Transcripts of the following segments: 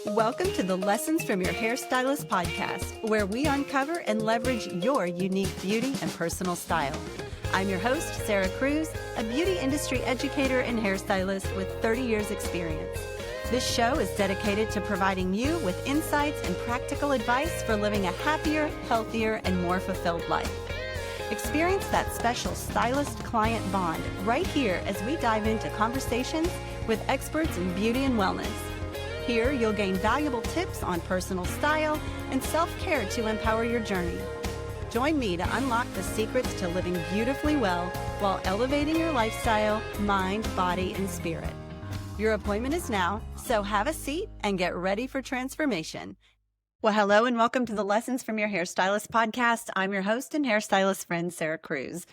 Welcome to the Lessons from Your Hairstylist podcast, where we uncover and leverage your unique beauty and personal style. I'm your host, Sarah Cruz, a beauty industry educator and hairstylist with 30 years experience. This show is dedicated to providing you with insights and practical advice for living a happier, healthier, and more fulfilled life. Experience that special stylist-client bond right here as we dive into conversations with experts in beauty and wellness. Here, you'll gain valuable tips on personal style and self-care to empower your journey. Join me to unlock the secrets to living beautifully well while elevating your lifestyle, mind, body, and spirit. Your appointment is now, so have a seat and get ready for transformation. Well, hello and welcome to the Lessons from Your Hairstylist podcast. I'm your host and hairstylist friend, Sarah Cruz.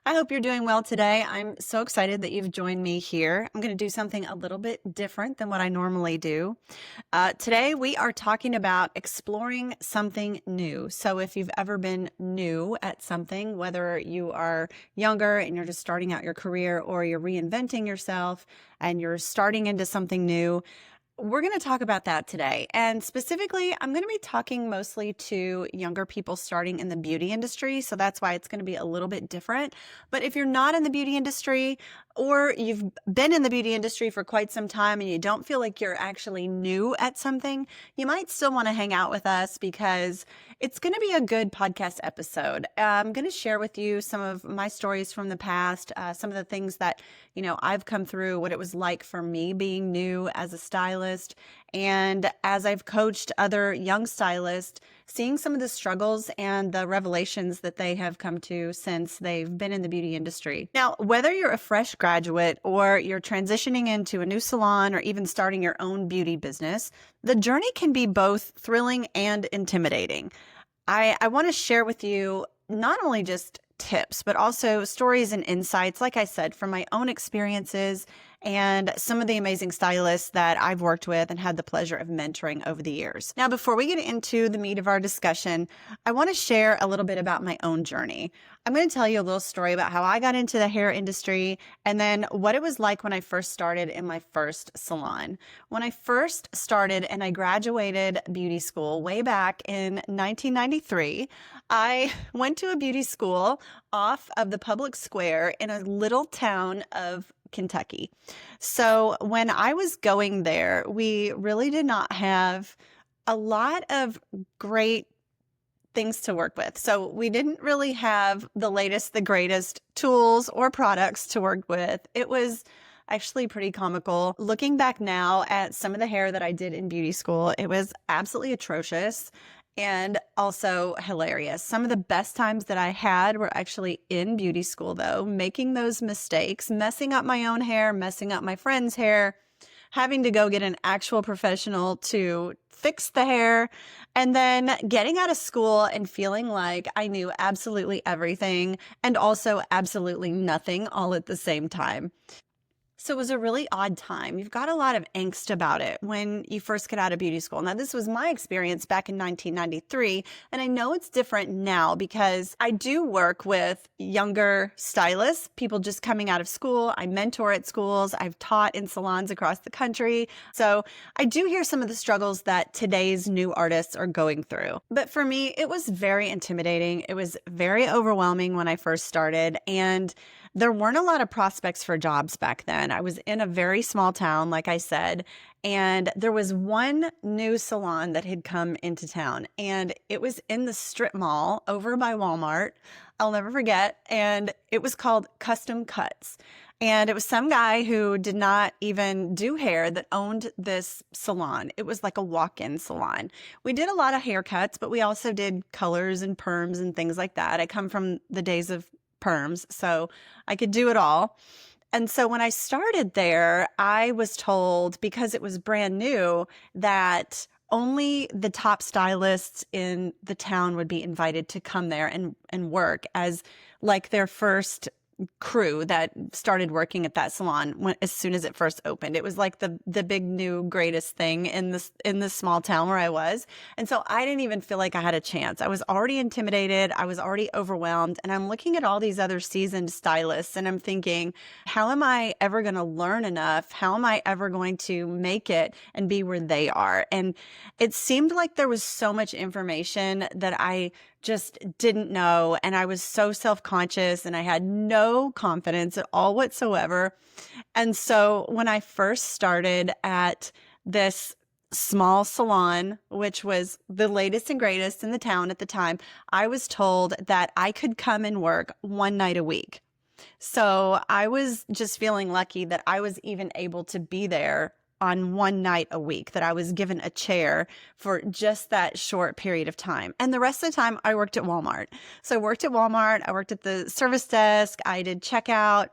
I hope you're doing well today. I'm so excited that you've joined me here. I'm going to do something a little bit different than what I normally do. Today, we are talking about exploring something new. So if you've ever been new at something, whether you are younger and you're just starting out your career or you're reinventing yourself and you're starting into something new, we're going to talk about that today. And specifically, I'm going to be talking mostly to younger people starting in the beauty industry. So that's why it's going to be a little bit different. But if you're not in the beauty industry, or you've been in the beauty industry for quite some time and you don't feel like you're actually new at something, you might still want to hang out with us because it's going to be a good podcast episode. I'm going to share with you some of my stories from the past, some of the things that, I've come through, what it was like for me being new as a stylist. And as I've coached other young stylists, seeing some of the struggles and the revelations that they have come to since they've been in the beauty industry. Now, whether you're a fresh graduate or you're transitioning into a new salon or even starting your own beauty business, the journey can be both thrilling and intimidating. I want to share with you not only just tips, but also stories and insights, like I said, from my own experiences and some of the amazing stylists that I've worked with and had the pleasure of mentoring over the years. Now, before we get into the meat of our discussion, I want to share a little bit about my own journey. I'm going to tell you a little story about how I got into the hair industry and then what it was like when I first started in my first salon. When I first started and I graduated beauty school way back in 1993, I went to a beauty school off of the public square in a little town of Kentucky. So when I was going there, we really did not have a lot of great things to work with. So we didn't really have the latest, the greatest tools or products to work with. It was actually pretty comical. Looking back now at some of the hair that I did in beauty school, it was absolutely atrocious and also hilarious. Some of the best times that I had were actually in beauty school, though, making those mistakes, messing up my own hair, messing up my friend's hair, having to go get an actual professional to fix the hair, and then getting out of school and feeling like I knew absolutely everything and also absolutely nothing all at the same time. So it was a really odd time. You've got a lot of angst about it when you first get out of beauty school. Now, this was my experience back in 1993, and I know it's different now because I do work with younger stylists, people just coming out of school. I mentor at schools. I've taught in salons across the country. So I do hear some of the struggles that today's new artists are going through. But for me, it was very intimidating. It was very overwhelming when I first started, and there weren't a lot of prospects for jobs back then. I was in a very small town, like I said, and there was one new salon that had come into town, and it was in the strip mall over by Walmart. I'll never forget. And it was called Custom Cuts. And it was some guy who did not even do hair that owned this salon. It was like a walk-in salon. We did a lot of haircuts, but we also did colors and perms and things like that. I come from the days of perms, so I could do it all. And so when I started there, I was told, because it was brand new, that only the top stylists in the town would be invited to come there and work as like their first crew that started working at that salon as soon as it first opened. It was like the big new greatest thing in this small town where I was. And so I didn't even feel like I had a chance. I was already intimidated. I was already overwhelmed. And I'm looking at all these other seasoned stylists and I'm thinking, how am I ever going to learn enough? How am I ever going to make it and be where they are? And it seemed like there was so much information that I just didn't know. And I was so self-conscious and I had no confidence at all whatsoever. And so when I first started at this small salon, which was the latest and greatest in the town at the time, I was told that I could come and work one night a week. So I was just feeling lucky that I was even able to be there on one night a week, that I was given a chair for just that short period of time. And the rest of the time I worked at Walmart. So I worked at Walmart, I worked at the service desk, I did checkout,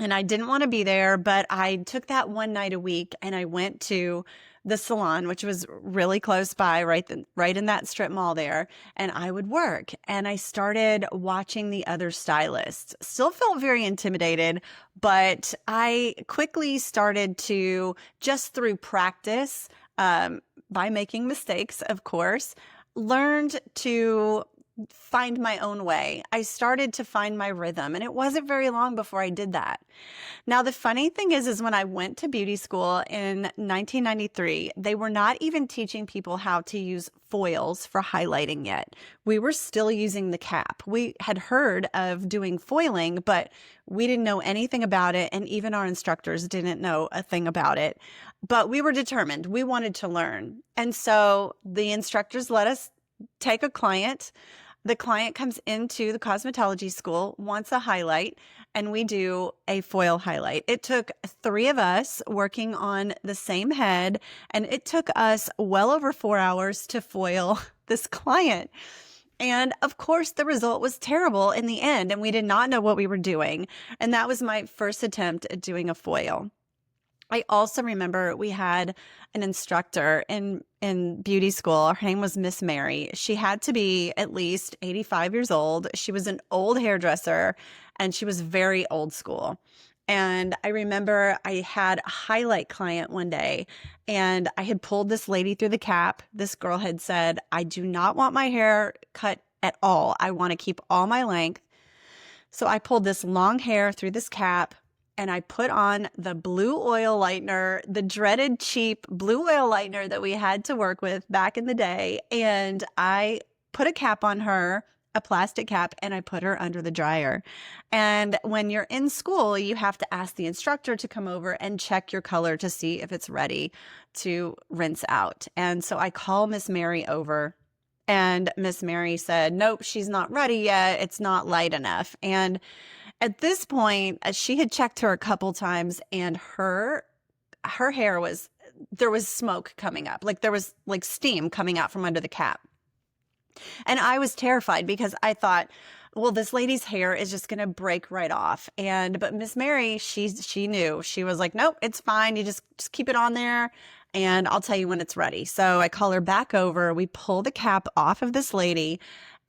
and I didn't want to be there, but I took that one night a week and I went to the salon, which was really close by, right in that strip mall there. And I would work and I started watching the other stylists. Still felt very intimidated, but I quickly started to, just through practice, by making mistakes, of course, learned to find my own way. I started to find my rhythm, and it wasn't very long before I did that. Now, the funny thing is when I went to beauty school in 1993, they were not even teaching people how to use foils for highlighting yet. We were still using the cap. We had heard of doing foiling, but we didn't know anything about it, and even our instructors didn't know a thing about it. But we were determined. We wanted to learn. And so the instructors let us take a client. The client comes into the cosmetology school, wants a highlight, and we do a foil highlight. It took 3 of us working on the same head, and it took us well over 4 hours to foil this client. And of course, the result was terrible in the end, and we did not know what we were doing. And that was my first attempt at doing a foil. I also remember we had an instructor in beauty school. Her name was Miss Mary. She had to be at least 85 years old. She was an old hairdresser and she was very old school. And I remember I had a highlight client one day and I had pulled this lady through the cap. This girl had said, I do not want my hair cut at all. I want to keep all my length. So I pulled this long hair through this cap. And I put on the blue oil lightener, the dreaded cheap blue oil lightener that we had to work with back in the day. And I put a cap on her, a plastic cap, and I put her under the dryer. And when you're in school, you have to ask the instructor to come over and check your color to see if it's ready to rinse out. And so I call Miss Mary over. And Miss Mary said, nope, she's not ready yet. It's not light enough. And at this point, she had checked her a couple times and her hair there was smoke coming up. Like there was like steam coming out from under the cap. And I was terrified because I thought, well, this lady's hair is just going to break right off. But Miss Mary, she knew. She was like, nope, it's fine. You just keep it on there and I'll tell you when it's ready. So I call her back over. We pull the cap off of this lady.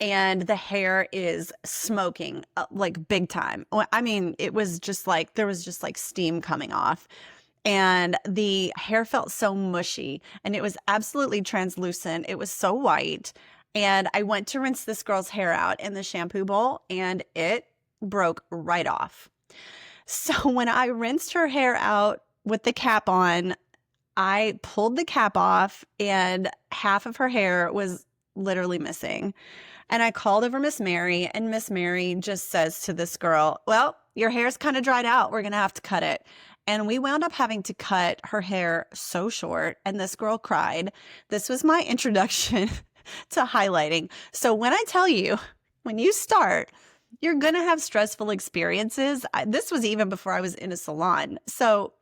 And the hair is smoking like big time. I mean, it was just like, there was just like steam coming off. And the hair felt so mushy and it was absolutely translucent. It was so white. And I went to rinse this girl's hair out in the shampoo bowl and it broke right off. So when I rinsed her hair out with the cap on, I pulled the cap off and half of her hair was literally missing. And I called over Miss Mary and Miss Mary just says to this girl, well, your hair's kind of dried out. We're going to have to cut it. And we wound up having to cut her hair so short. And this girl cried. This was my introduction to highlighting. So when I tell you, when you start, you're going to have stressful experiences. This was even before I was in a salon. So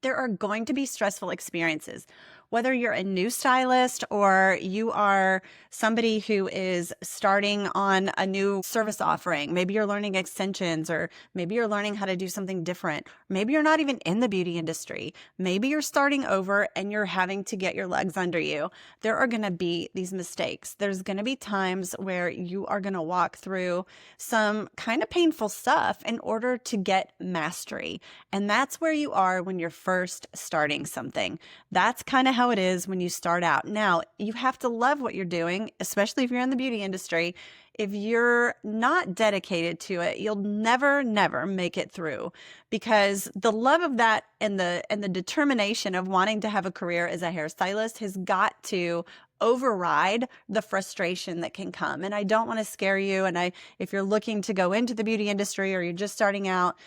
there are going to be stressful experiences. whether you're a new stylist or you are somebody who is starting on a new service offering. Maybe you're learning extensions, or maybe you're learning how to do something different. Maybe you're not even in the beauty industry. Maybe you're starting over and you're having to get your legs under you. There are going to be these mistakes. There's going to be times where you are going to walk through some kind of painful stuff in order to get mastery. And that's where you are when you're first starting something. That's kind of how it is when you start out. Now, you have to love what you're doing, especially if you're in the beauty industry. If you're not dedicated to it, you'll never make it through, because the love of that and the determination of wanting to have a career as a hairstylist has got to override the frustration that can come. And I don't want to scare you. And if you're looking to go into the beauty industry or you're just starting out,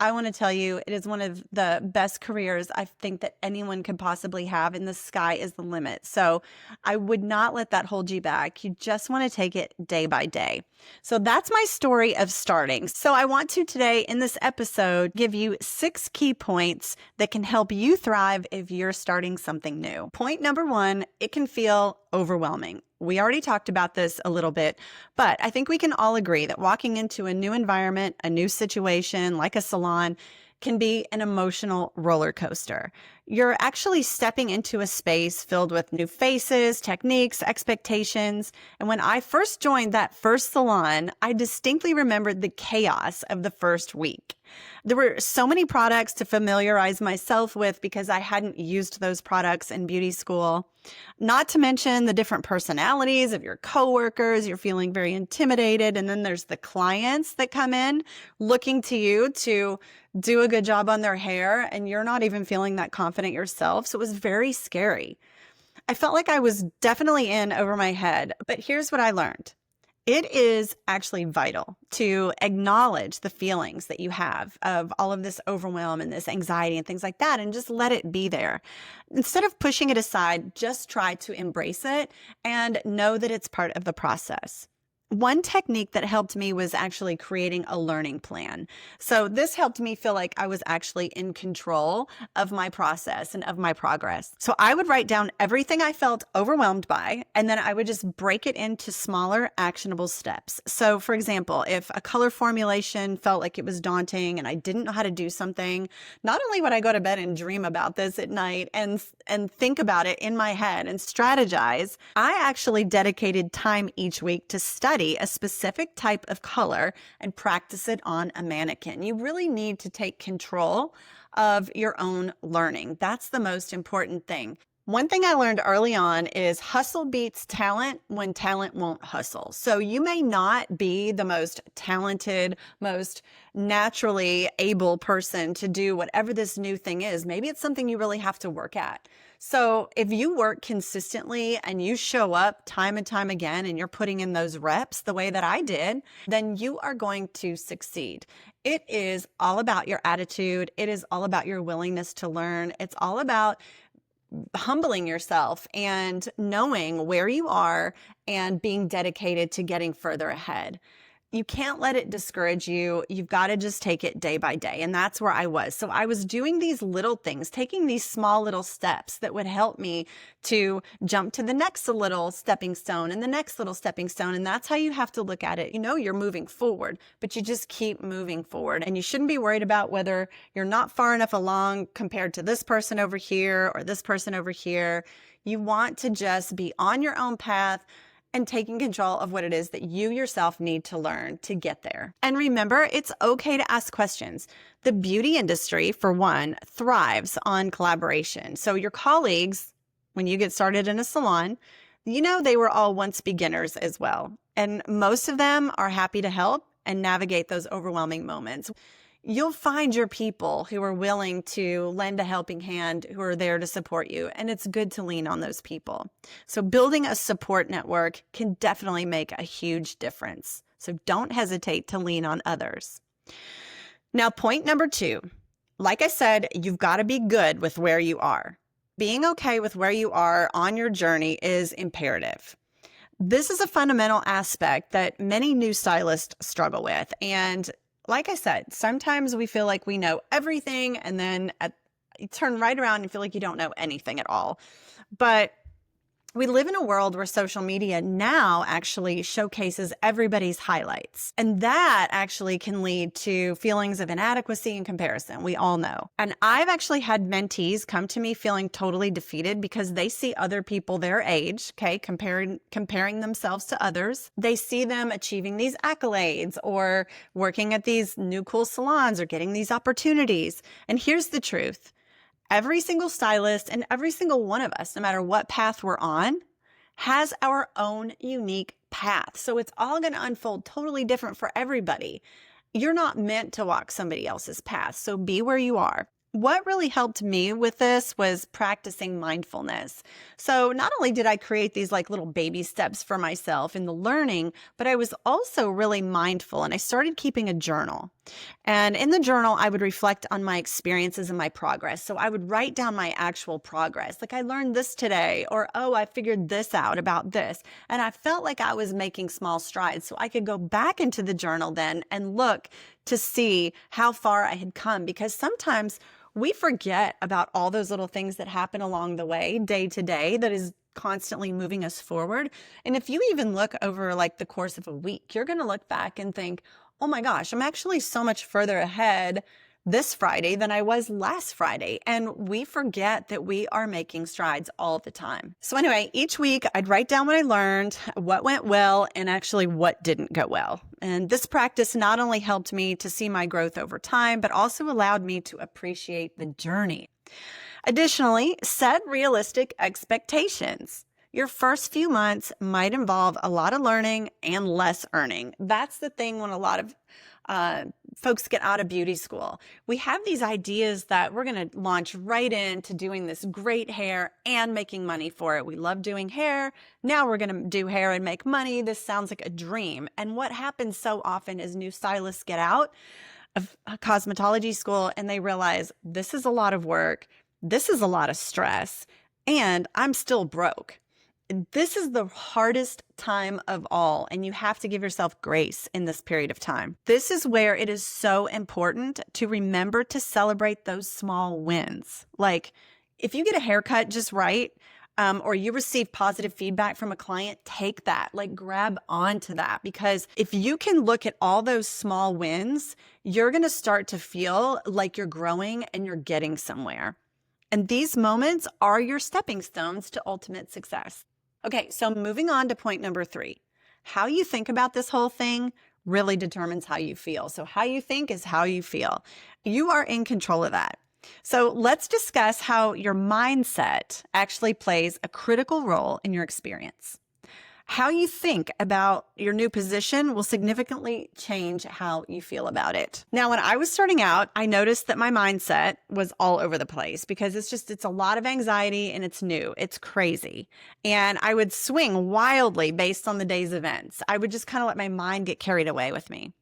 I want to tell you, it is one of the best careers I think that anyone could possibly have, and the sky is the limit. So I would not let that hold you back. You just want to take it day by day. So that's my story of starting. So I want to today in this episode give you 6 key points that can help you thrive if you're starting something new. Point number 1, it can feel overwhelming. We already talked about this a little bit, but I think we can all agree that walking into a new environment, a new situation like a salon, can be an emotional roller coaster. You're actually stepping into a space filled with new faces, techniques, expectations. And when I first joined that first salon, I distinctly remembered the chaos of the first week. There were so many products to familiarize myself with because I hadn't used those products in beauty school. Not to mention the different personalities of your coworkers. You're feeling very intimidated. And then there's the clients that come in looking to you to do a good job on their hair, and you're not even feeling that confident yourself. So it was very scary. I felt like I was definitely in over my head, but here's what I learned. It is actually vital to acknowledge the feelings that you have of all of this overwhelm and this anxiety and things like that, and just let it be there. Instead of pushing it aside, just try to embrace it and know that it's part of the process. One technique that helped me was actually creating a learning plan. So this helped me feel like I was actually in control of my process and of my progress. So I would write down everything I felt overwhelmed by, and then I would just break it into smaller, actionable steps. So for example, if a color formulation felt like it was daunting and I didn't know how to do something, not only would I go to bed and dream about this at night and think about it in my head and strategize, I actually dedicated time each week to study a specific type of color and practice it on a mannequin. You really need to take control of your own learning. That's the most important thing. One thing I learned early on is hustle beats talent when talent won't hustle. So you may not be the most talented, most naturally able person to do whatever this new thing is. Maybe it's something you really have to work at. So if you work consistently and you show up time and time again and you're putting in those reps the way that I did, then you are going to succeed. It is all about your attitude. It is all about your willingness to learn. It's all about humbling yourself and knowing where you are and being dedicated to getting further ahead. You can't let it discourage you. You've got to just take it day by day. And that's where I was. So I was doing these little things, taking these small little steps that would help me to jump to the next little stepping stone and the next little stepping stone. And that's how you have to look at it. You know, you're moving forward, but you just keep moving forward. And you shouldn't be worried about whether you're not far enough along compared to this person over here or this person over here. You want to just be on your own path and taking control of what it is that you yourself need to learn to get there. And remember, it's okay to ask questions. The beauty industry, for one, thrives on collaboration. So your colleagues, when you get started in a salon, you know they were all once beginners as well. And most of them are happy to help and navigate those overwhelming moments. You'll find your people who are willing to lend a helping hand, who are there to support you. And it's good to lean on those people. So building a support network can definitely make a huge difference. So don't hesitate to lean on others. Now, point number 2, like I said, you've got to be good with where you are. Being okay with where you are on your journey is imperative. This is a fundamental aspect that many new stylists struggle with. And like I said, sometimes we feel like we know everything, and then you turn right around and feel like you don't know anything at all. But we live in a world where social media now actually showcases everybody's highlights. And that actually can lead to feelings of inadequacy and comparison. We all know. And I've actually had mentees come to me feeling totally defeated because they see other people their age, okay, comparing themselves to others. They see them achieving these accolades or working at these new cool salons or getting these opportunities. And here's the truth. Every single stylist and every single one of us, no matter what path we're on, has our own unique path. So it's all going to unfold totally different for everybody. You're not meant to walk somebody else's path, so be where you are. What really helped me with this was practicing mindfulness. So not only did I create these like little baby steps for myself in the learning, but I was also really mindful and I started keeping a journal. And in the journal, I would reflect on my experiences and my progress. So I would write down my actual progress. Like I learned this today, or, oh, I figured this out about this. And I felt like I was making small strides. So I could go back into the journal then and look to see how far I had come, because sometimes we forget about all those little things that happen along the way, day to day, that is constantly moving us forward. And if you even look over like the course of a week, you're going to look back and think, oh my gosh, I'm actually so much further ahead this Friday than I was last Friday. And we forget that we are making strides all the time. So anyway, each week I'd write down what I learned, what went well, and actually what didn't go well. And this practice not only helped me to see my growth over time, but also allowed me to appreciate the journey. Additionally, set realistic expectations. Your first few months might involve a lot of learning and less earning. That's the thing when a lot of folks get out of beauty school. We have these ideas that we're going to launch right into doing this great hair and making money for it. We love doing hair. Now we're going to do hair and make money. This sounds like a dream. And what happens so often is new stylists get out of cosmetology school and they realize this is a lot of work. This is a lot of stress, and I'm still broke. This is the hardest time of all, and you have to give yourself grace in this period of time. This is where it is so important to remember to celebrate those small wins. Like if you get a haircut just right, or you receive positive feedback from a client, take that, like grab onto that, because if you can look at all those small wins, you're going to start to feel like you're growing and you're getting somewhere. And these moments are your stepping stones to ultimate success. Okay, so moving on to point number 3. How you think about this whole thing really determines how you feel. So how you think is how you feel. You are in control of that. So let's discuss how your mindset actually plays a critical role in your experience. How you think about your new position will significantly change how you feel about it. Now, when I was starting out, I noticed that my mindset was all over the place because it's a lot of anxiety and it's new. It's crazy. And I would swing wildly based on the day's events. I would just kind of let my mind get carried away with me.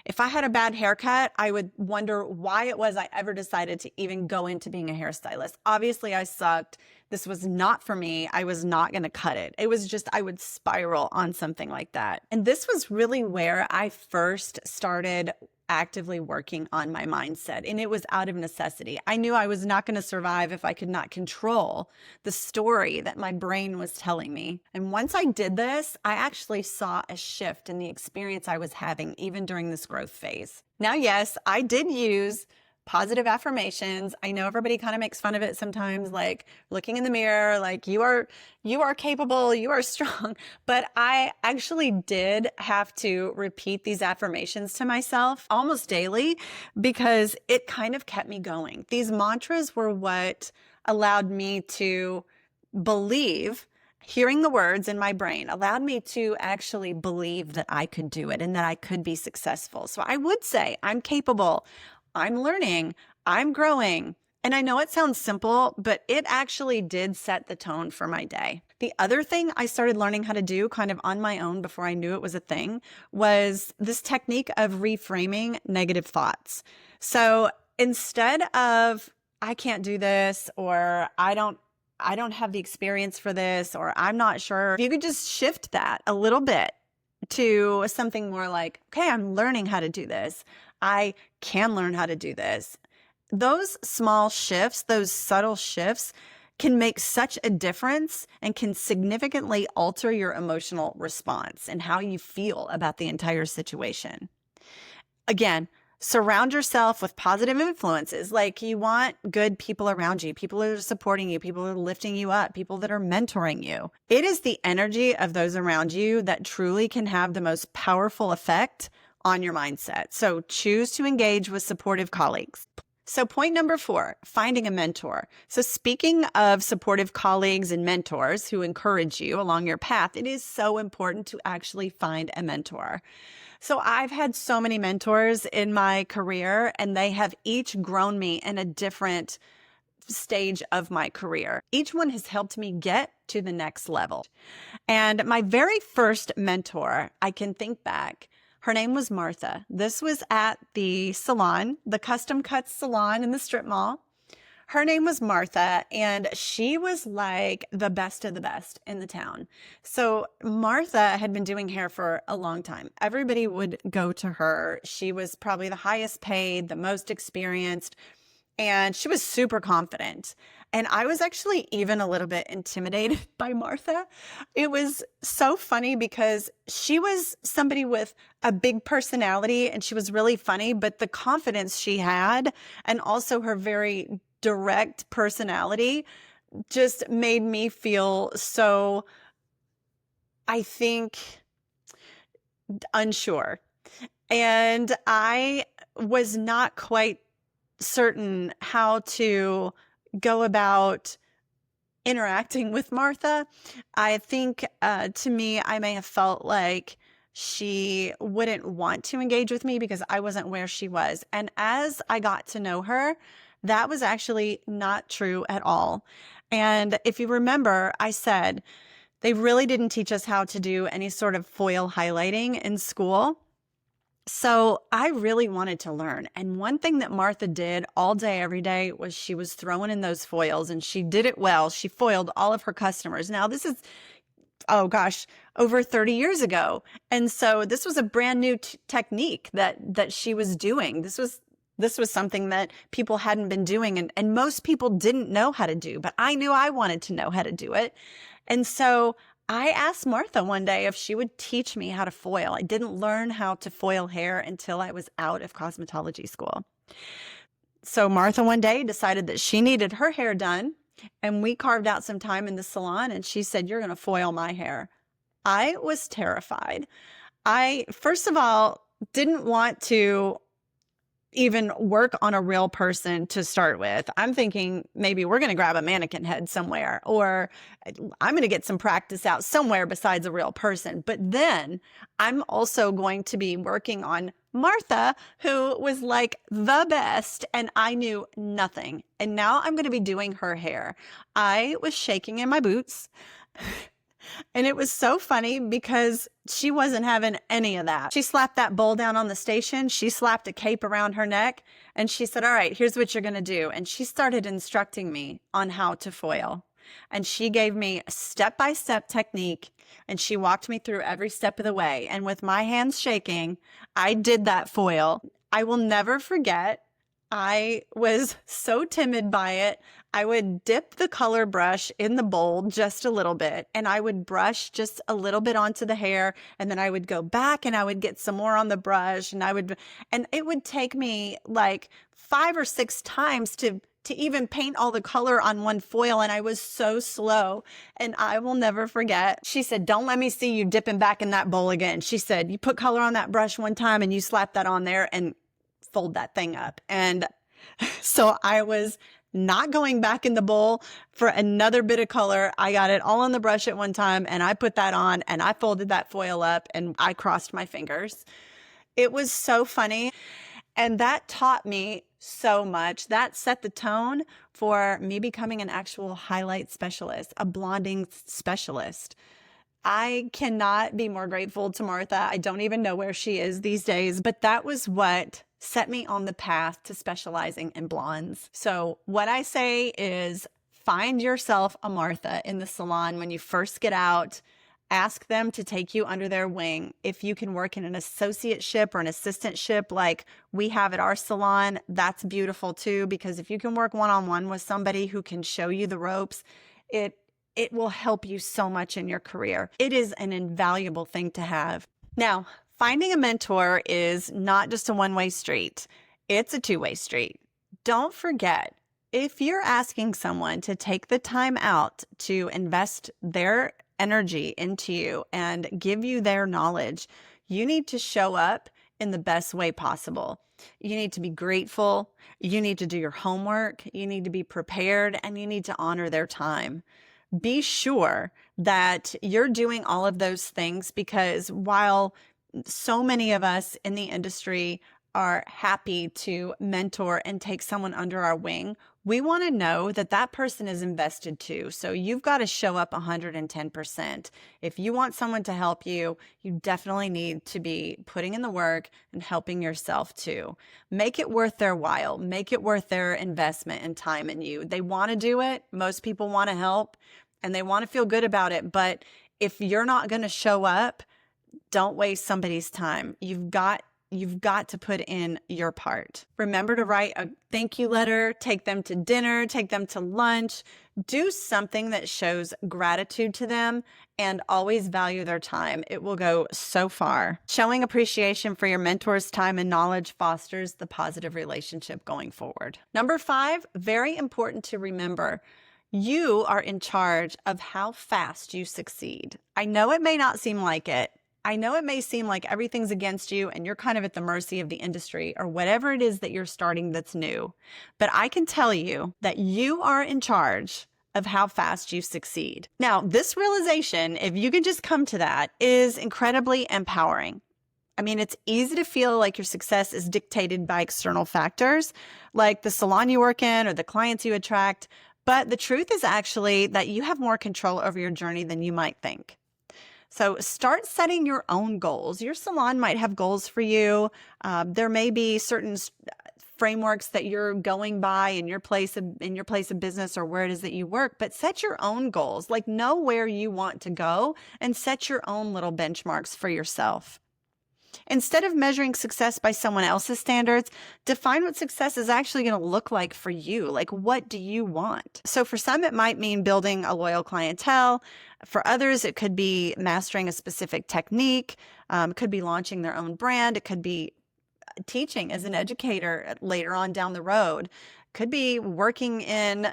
If I had a bad haircut, I would wonder why it was I ever decided to even go into being a hairstylist. Obviously, I sucked. This was not for me. I was not going to cut it. It was just, I would spiral on something like that. And this was really where I first started actively working on my mindset. And it was out of necessity. I knew I was not going to survive if I could not control the story that my brain was telling me. And once I did this, I actually saw a shift in the experience I was having, even during this growth phase. Now, yes, I did use positive affirmations. I know everybody kind of makes fun of it sometimes, like looking in the mirror, like you are capable, you are strong. But I actually did have to repeat these affirmations to myself almost daily because it kind of kept me going. These mantras were what allowed me to believe. Hearing the words in my brain allowed me to actually believe that I could do it and that I could be successful. So I would say I'm capable. I'm learning, I'm growing. And I know it sounds simple, but it actually did set the tone for my day. The other thing I started learning how to do kind of on my own before I knew it was a thing was this technique of reframing negative thoughts. So instead of, I can't do this, or I don't have the experience for this, or I'm not sure, if you could just shift that a little bit to something more like, okay, I'm learning how to do this. I can learn how to do this. those small shifts, those subtle shifts can make such a difference and can significantly alter your emotional response and how you feel about the entire situation. Again, surround yourself with positive influences. Like, you want good people around you, people that are supporting you, people that are lifting you up, people that are mentoring you. It is the energy of those around you that truly can have the most powerful effect on your mindset. So choose to engage with supportive colleagues. So point number 4, finding a mentor. So speaking of supportive colleagues and mentors who encourage you along your path, it is so important to actually find a mentor. So I've had so many mentors in my career, and they have each grown me in a different stage of my career. Each one has helped me get to the next level. And my very first mentor, I can think back, her name was Martha. This was at the salon, the Custom Cuts salon in the strip mall. Her name was Martha, and she was like the best of the best in the town. So Martha had been doing hair for a long time. Everybody would go to her. She was probably the highest paid, the most experienced, and she was super confident. And I was actually even a little bit intimidated by Martha. It was so funny because she was somebody with a big personality and she was really funny, but the confidence she had and also her very direct personality just made me feel so, I think, unsure. And I was not quite certain how to go about interacting with Martha. I think to me, I may have felt like she wouldn't want to engage with me because I wasn't where she was. And as I got to know her, that was actually not true at all. And if you remember, I said they really didn't teach us how to do any sort of foil highlighting in school. So I really wanted to learn. And one thing that Martha did all day, every day, was she was throwing in those foils, and she did it well. She foiled all of her customers. Now, this is, oh gosh, over 30 years ago. And so this was a brand new technique that she was doing. This was something that people hadn't been doing, and most people didn't know how to do, but I knew I wanted to know how to do it. And so I asked Martha one day if she would teach me how to foil. I didn't learn how to foil hair until I was out of cosmetology school. So Martha one day decided that she needed her hair done, and we carved out some time in the salon, and she said, "You're going to foil my hair." I was terrified. I, first of all, didn't want to even work on a real person to start with. I'm thinking maybe we're going to grab a mannequin head somewhere, or I'm going to get some practice out somewhere besides a real person. But then I'm also going to be working on Martha, who was like the best, and I knew nothing. And now I'm going to be doing her hair. I was shaking in my boots. And it was so funny because she wasn't having any of that. She slapped that bowl down on the station. She slapped a cape around her neck, and she said, "All right, here's what you're going to do." And she started instructing me on how to foil. And she gave me a step-by-step technique, and she walked me through every step of the way. And with my hands shaking, I did that foil. I will never forget. I was so timid by it. I would dip the color brush in the bowl just a little bit, and I would brush just a little bit onto the hair, and then I would go back and I would get some more on the brush, and it would take me like 5 or 6 times to even paint all the color on one foil, and I was so slow. And I will never forget, she said, "Don't let me see you dipping back in that bowl again." She said, "You put color on that brush one time and you slap that on there and fold that thing up." And so I was not going back in the bowl for another bit of color. I got it all on the brush at one time, and I put that on, and I folded that foil up, and I crossed my fingers. It was so funny. And that taught me so much. That set the tone for me becoming an actual highlight specialist, a blonding specialist. I cannot be more grateful to Martha. I don't even know where she is these days, but that was what set me on the path to specializing in blondes. So what I say is, find yourself a Martha in the salon when you first get out. Ask them to take you under their wing. If you can work in an associateship or an assistantship like we have at our salon, that's beautiful too, because if you can work one-on-one with somebody who can show you the ropes, it will help you so much in your career. It is an invaluable thing to have. Now, finding a mentor is not just a one-way street. It's a two-way street. Don't forget, if you're asking someone to take the time out to invest their energy into you and give you their knowledge, you need to show up in the best way possible. You need to be grateful. You need to do your homework. You need to be prepared, and you need to honor their time. Be sure that you're doing all of those things, because while so many of us in the industry are happy to mentor and take someone under our wing, we want to know that that person is invested too. So you've got to show up 110%. If you want someone to help you, you definitely need to be putting in the work and helping yourself too. Make it worth their while. Make it worth their investment and time in you. They want to do it. Most people want to help and they want to feel good about it. But if you're not going to show up, don't waste somebody's time. You've got to put in your part. Remember to write a thank you letter, take them to dinner, take them to lunch, do something that shows gratitude to them, and always value their time. It will go so far. Showing appreciation for your mentor's time and knowledge fosters the positive relationship going forward. Number 5, very important to remember. You are in charge of how fast you succeed. I know it may not seem like it. I know it may seem like everything's against you and you're kind of at the mercy of the industry or whatever it is that you're starting that's new. But I can tell you that you are in charge of how fast you succeed. Now, this realization, if you can just come to that, is incredibly empowering. I mean, it's easy to feel like your success is dictated by external factors, like the salon you work in or the clients you attract. But the truth is actually that you have more control over your journey than you might think. So start setting your own goals. Your salon might have goals for you. There may be certain frameworks that you're going by in your place of business or where it is that you work, but set your own goals. Like, know where you want to go and set your own little benchmarks for yourself. Instead of measuring success by someone else's standards, define what success is actually going to look like for you. Like, what do you want? So for some, it might mean building a loyal clientele. For others, it could be mastering a specific technique. It could be launching their own brand. It could be teaching as an educator later on down the road. Could be working in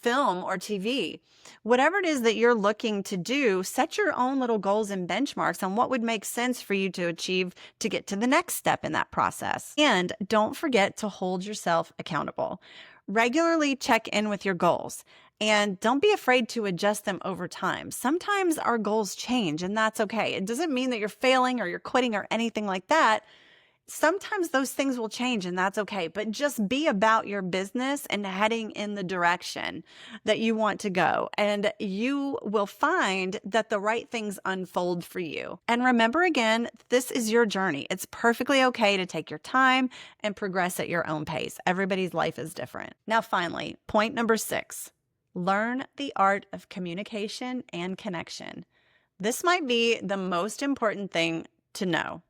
film or TV. Whatever it is that you're looking to do, set your own little goals and benchmarks on what would make sense for you to achieve to get to the next step in that process. And don't forget to hold yourself accountable. Regularly check in with your goals. And don't be afraid to adjust them over time. Sometimes our goals change, and that's okay. It doesn't mean that you're failing or you're quitting or anything like that. Sometimes those things will change, and that's okay. But just be about your business and heading in the direction that you want to go. And you will find that the right things unfold for you. And remember, again, this is your journey. It's perfectly okay to take your time and progress at your own pace. Everybody's life is different. Now, finally, point number 6, learn the art of communication and connection. This might be the most important thing to know.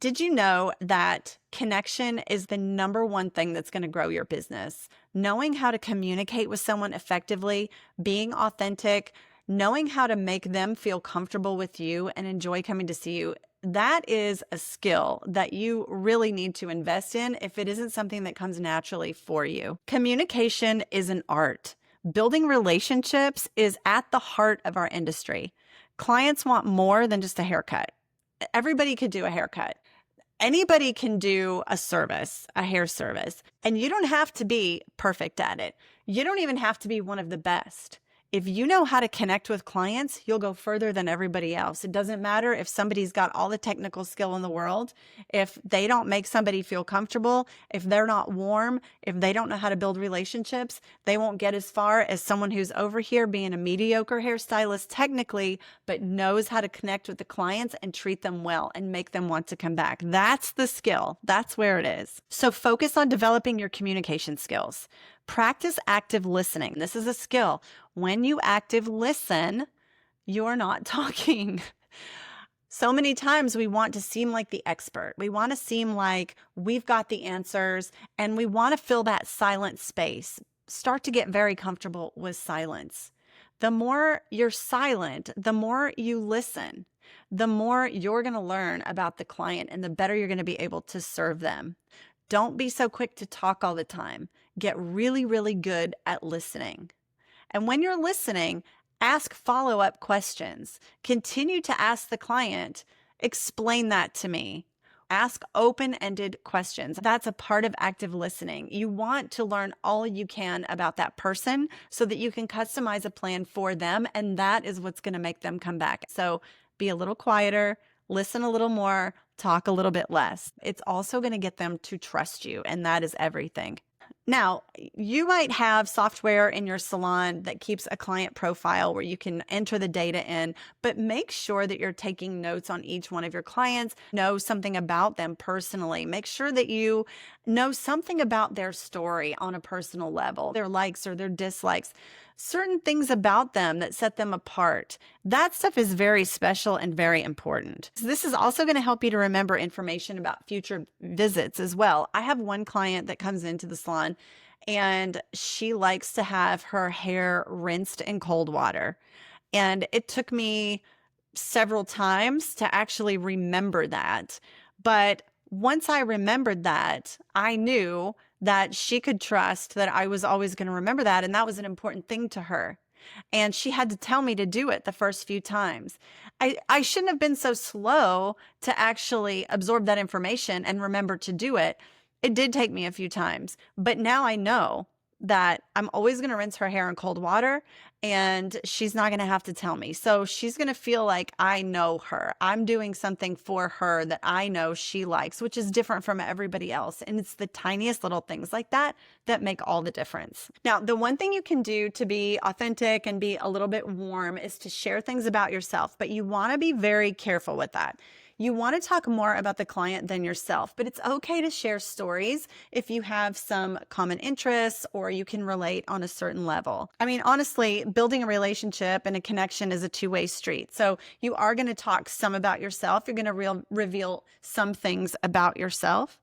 Did you know that connection is the number one thing that's going to grow your business? Knowing how to communicate with someone effectively, being authentic, knowing how to make them feel comfortable with you and enjoy coming to see you, that is a skill that you really need to invest in if it isn't something that comes naturally for you. Communication is an art. Building relationships is at the heart of our industry. Clients want more than just a haircut. Everybody could do a haircut. Anybody can do a service, a hair service, and you don't have to be perfect at it. You don't even have to be one of the best. If you know how to connect with clients, you'll go further than everybody else. It doesn't matter if somebody's got all the technical skill in the world. If they don't make somebody feel comfortable, if they're not warm, if they don't know how to build relationships, they won't get as far as someone who's over here being a mediocre hairstylist technically, but knows how to connect with the clients and treat them well and make them want to come back. That's the skill. That's where it is. So focus on developing your communication skills. Practice active listening. This is a skill. When you active listen, you're not talking. So many times we want to seem like the expert. We want to seem like we've got the answers, and we want to fill that silent space. Start to get very comfortable with silence. The more you're silent, the more you listen, the more you're going to learn about the client and the better you're going to be able to serve them. Don't be so quick to talk all the time. Get really, really good at listening. And when you're listening, ask follow-up questions. Continue to ask the client, explain that to me. Ask open-ended questions. That's a part of active listening. You want to learn all you can about that person so that you can customize a plan for them, and that is what's going to make them come back. So be a little quieter, listen a little more, talk a little bit less. It's also going to get them to trust you, and that is everything. Now, you might have software in your salon that keeps a client profile where you can enter the data in, but make sure that you're taking notes on each one of your clients, know something about them personally. Make sure that you know something about their story on a personal level, their likes or their dislikes, certain things about them that set them apart. That stuff is very special and very important. So this is also going to help you to remember information about future visits as well. I have one client that comes into the salon and she likes to have her hair rinsed in cold water. And it took me several times to actually remember that. But once I remembered that, I knew that she could trust that I was always going to remember that. And that was an important thing to her. And she had to tell me to do it the first few times. I shouldn't have been so slow to actually absorb that information and remember to do it. It did take me a few times, but now I know that I'm always going to rinse her hair in cold water and she's not going to have to tell me. So she's going to feel like I know her. I'm doing something for her that I know she likes, which is different from everybody else. And it's the tiniest little things like that that make all the difference. Now, the one thing you can do to be authentic and be a little bit warm is to share things about yourself, but you want to be very careful with that. You want to talk more about the client than yourself, but it's okay to share stories if you have some common interests or you can relate on a certain level. I mean, honestly, building a relationship and a connection is a two-way street. So you are going to talk some about yourself. You're going to reveal some things about yourself.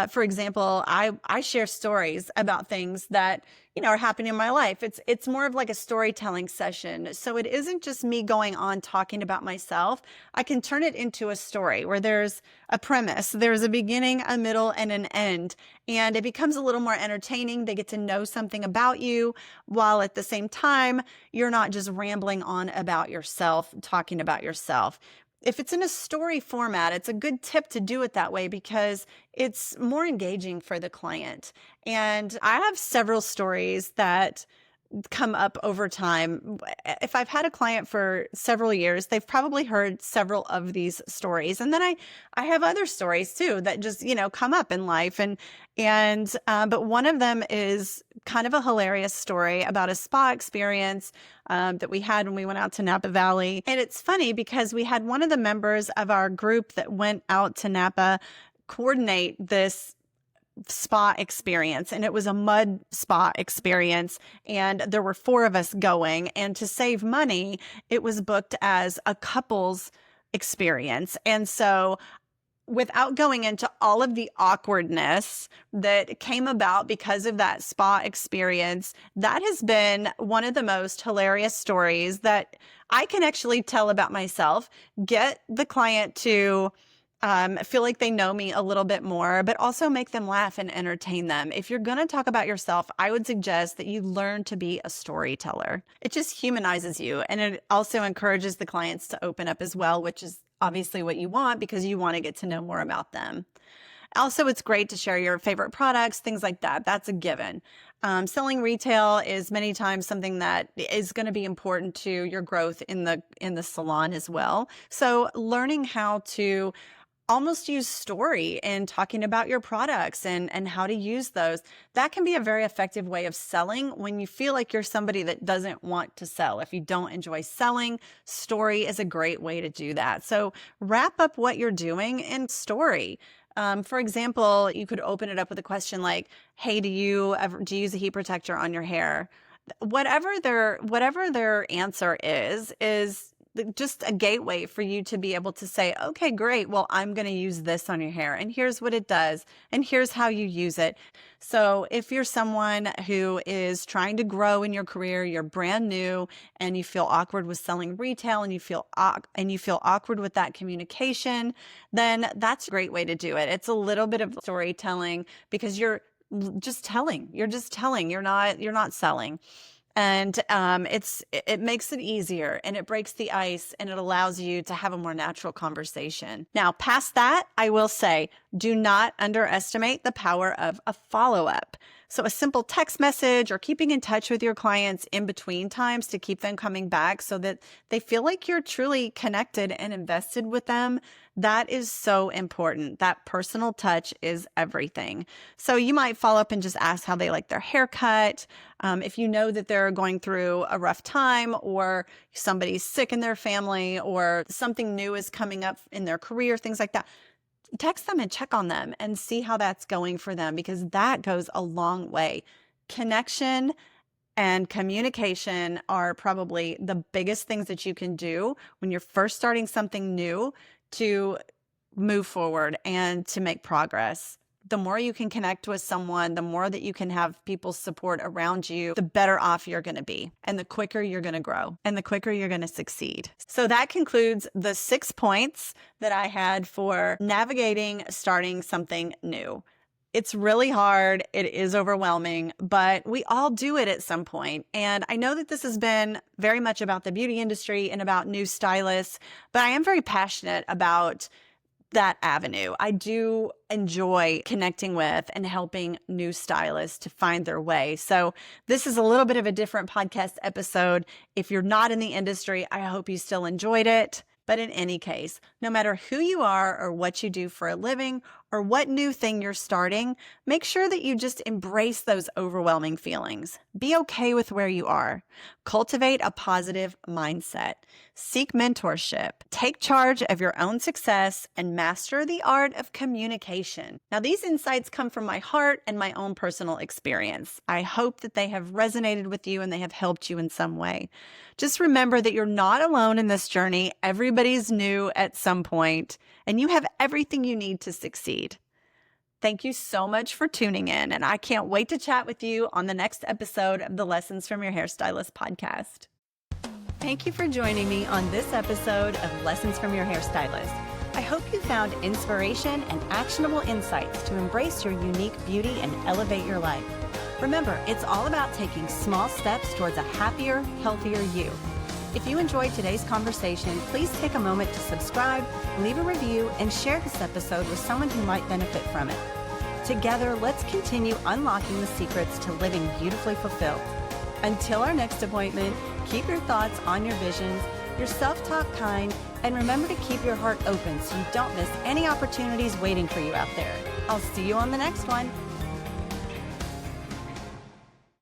For example, I share stories about things that, are happening in my life. It's more of like a storytelling session. So it isn't just me going on talking about myself. I can turn it into a story where there's a premise, there's a beginning, a middle, and an end. And it becomes a little more entertaining. They get to know something about you while at the same time, you're not just rambling on about yourself, talking about yourself. If it's in a story format, it's a good tip to do it that way because it's more engaging for the client. And I have several stories that come up over time. If I've had a client for several years, they've probably heard several of these stories. And then I have other stories too that just, come up in life. But one of them is kind of a hilarious story about a spa experience that we had when we went out to Napa Valley. And it's funny because we had one of the members of our group that went out to Napa coordinate this spa experience, and it was a mud spa experience, and there were 4 of us going, and to save money it was booked as a couples experience. And so without going into all of the awkwardness that came about because of that spa experience, that has been one of the most hilarious stories that I can actually tell about myself, get the client to feel like they know me a little bit more, but also make them laugh and entertain them. If you're going to talk about yourself, I would suggest that you learn to be a storyteller. It just humanizes you, and it also encourages the clients to open up as well, which is obviously what you want because you want to get to know more about them. Also, it's great to share your favorite products, things like that. That's a given. Selling retail is many times something that is going to be important to your growth in the salon as well. So learning how to almost use story in talking about your products and how to use those. That can be a very effective way of selling when you feel like you're somebody that doesn't want to sell. If you don't enjoy selling, story is a great way to do that. So wrap up what you're doing in story. For example, you could open it up with a question like, hey, do you use a heat protector on your hair? Whatever their answer is, just a gateway for you to be able to say, okay, great. Well, I'm going to use this on your hair, and here's what it does, and here's how you use it. So if you're someone who is trying to grow in your career, you're brand new and you feel awkward with selling retail, and you feel awkward with that communication, then that's a great way to do it. It's a little bit of storytelling because you're just telling. You're not selling. And it makes it easier, and it breaks the ice, and it allows you to have a more natural conversation. Now, past that, I will say, do not underestimate the power of a follow-up. So a simple text message or keeping in touch with your clients in between times to keep them coming back so that they feel like you're truly connected and invested with them. That is so important. That personal touch is everything. So you might follow up and just ask how they like their haircut. If you know that they're going through a rough time, or somebody's sick in their family, or something new is coming up in their career, things like that, text them and check on them and see how that's going for them, because that goes a long way. Connection and communication are probably the biggest things that you can do when you're first starting something new to move forward and to make progress. The more you can connect with someone, the more that you can have people's support around you, the better off you're going to be, and the quicker you're going to grow, and the quicker you're going to succeed. So that concludes the 6 points that I had for navigating starting something new. It's really hard. It is overwhelming, but we all do it at some point. And I know that this has been very much about the beauty industry and about new stylists, but I am very passionate about that avenue. I do enjoy connecting with and helping new stylists to find their way. So this is a little bit of a different podcast episode. If you're not in the industry, I hope you still enjoyed it. But in any case, no matter who you are or what you do for a living or what new thing you're starting, make sure that you just embrace those overwhelming feelings. Be okay with where you are. Cultivate a positive mindset. Seek mentorship. Take charge of your own success and master the art of communication. Now, these insights come from my heart and my own personal experience. I hope that they have resonated with you and they have helped you in some way. Just remember that you're not alone in this journey. Everybody's new at some point, and you have everything you need to succeed. Thank you so much for tuning in, and I can't wait to chat with you on the next episode of the Lessons from Your Hairstylist podcast. Thank you for joining me on this episode of Lessons from Your Hairstylist. I hope you found inspiration and actionable insights to embrace your unique beauty and elevate your life. Remember, it's all about taking small steps towards a happier, healthier you. If you enjoyed today's conversation, please take a moment to subscribe, leave a review, and share this episode with someone who might benefit from it. Together, let's continue unlocking the secrets to living beautifully fulfilled. Until our next appointment, keep your thoughts on your visions, your self-talk kind, and remember to keep your heart open so you don't miss any opportunities waiting for you out there. I'll see you on the next one.